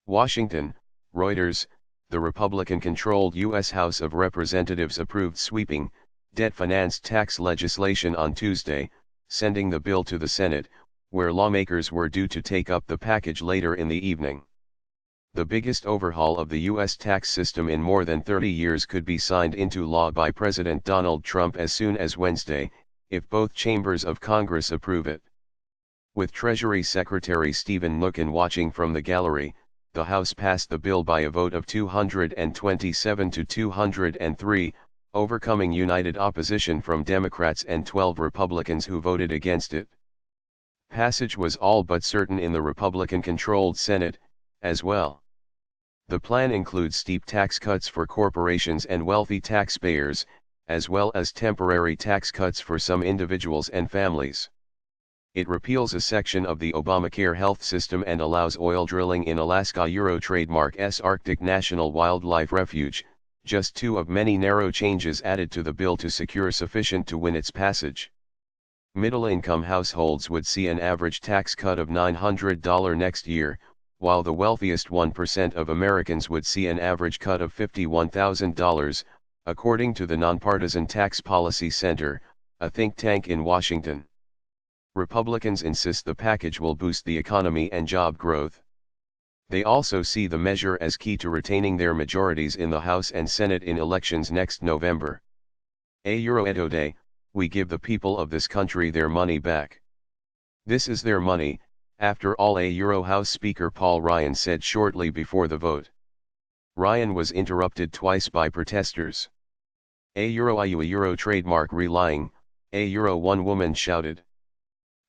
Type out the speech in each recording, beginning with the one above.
Washington, Reuters, the Republican-controlled U.S. House of Representatives approved sweeping, debt-financed tax legislation on Tuesday, sending the bill to the Senate, where lawmakers were due to take up the package later in the evening. The biggest overhaul of the U.S. tax system in more than 30 years could be signed into law by President Donald Trump as soon as Wednesday, if both chambers of Congress approve it. With Treasury Secretary Stephen Mnuchin watching from the gallery, the House passed the bill by a vote of 227 to 203, overcoming united opposition from Democrats and 12 Republicans who voted against it. Passage was all but certain in the Republican-controlled Senate, as well. The plan includes steep tax cuts for corporations and wealthy taxpayers, as well as temporary tax cuts for some individuals and families. It repeals a section of the Obamacare health system and allows oil drilling in Alaska. Trademark S Arctic National Wildlife Refuge, just two of many narrow changes added to the bill to secure sufficient to win its passage. Middle-income households would see an average tax cut of $900 next year, while the wealthiest 1% of Americans would see an average cut of $51,000, according to the Nonpartisan Tax Policy Center, a think tank in Washington. Republicans insist the package will boost the economy and job growth. They also see the measure as key to retaining their majorities in the House and Senate in elections next November. Day, we give the people of this country their money back. This is their money, after all, House Speaker Paul Ryan said shortly before the vote. Ryan was interrupted twice by protesters. Trademark relying, one woman shouted.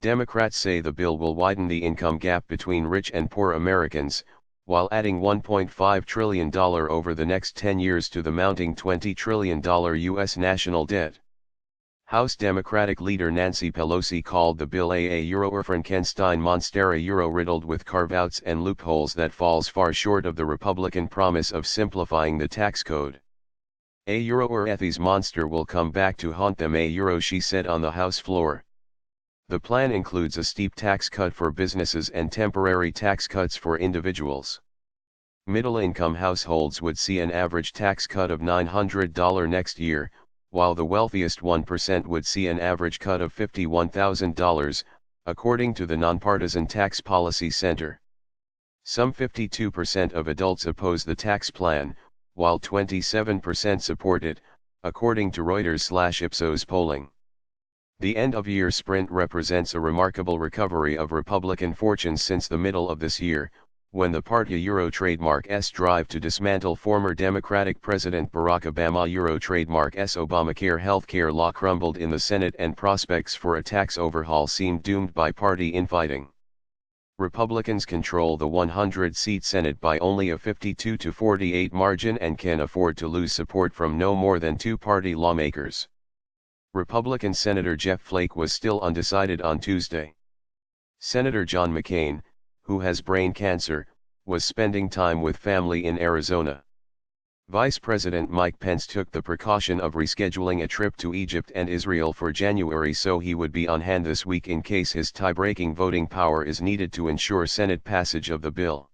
Democrats say the bill will widen the income gap between rich and poor Americans, while adding $1.5 trillion over the next 10 years to the mounting $20 trillion U.S. national debt. House Democratic leader Nancy Pelosi called the bill a Frankenstein monster riddled with carve-outs and loopholes that falls far short of the Republican promise of simplifying the tax code. This monster will come back to haunt them, she said on the House floor. The plan includes a steep tax cut for businesses and temporary tax cuts for individuals. Middle-income households would see an average tax cut of $900 next year, while the wealthiest 1% would see an average cut of $51,000, according to the Nonpartisan Tax Policy Center. Some 52% of adults oppose the tax plan, while 27% support it, according to Reuters/Ipsos polling. The end-of-year sprint represents a remarkable recovery of Republican fortunes since the middle of this year, when the party trademark S drive to dismantle former Democratic President Barack Obama trademark S Obamacare healthcare law crumbled in the Senate and prospects for a tax overhaul seemed doomed by party infighting. Republicans control the 100-seat Senate by only a 52 to 48 margin and can afford to lose support from no more than two party lawmakers. Republican Senator Jeff Flake was still undecided on Tuesday. Senator John McCain, who has brain cancer, was spending time with family in Arizona. Vice President Mike Pence took the precaution of rescheduling a trip to Egypt and Israel for January so he would be on hand this week in case his tie-breaking voting power is needed to ensure Senate passage of the bill.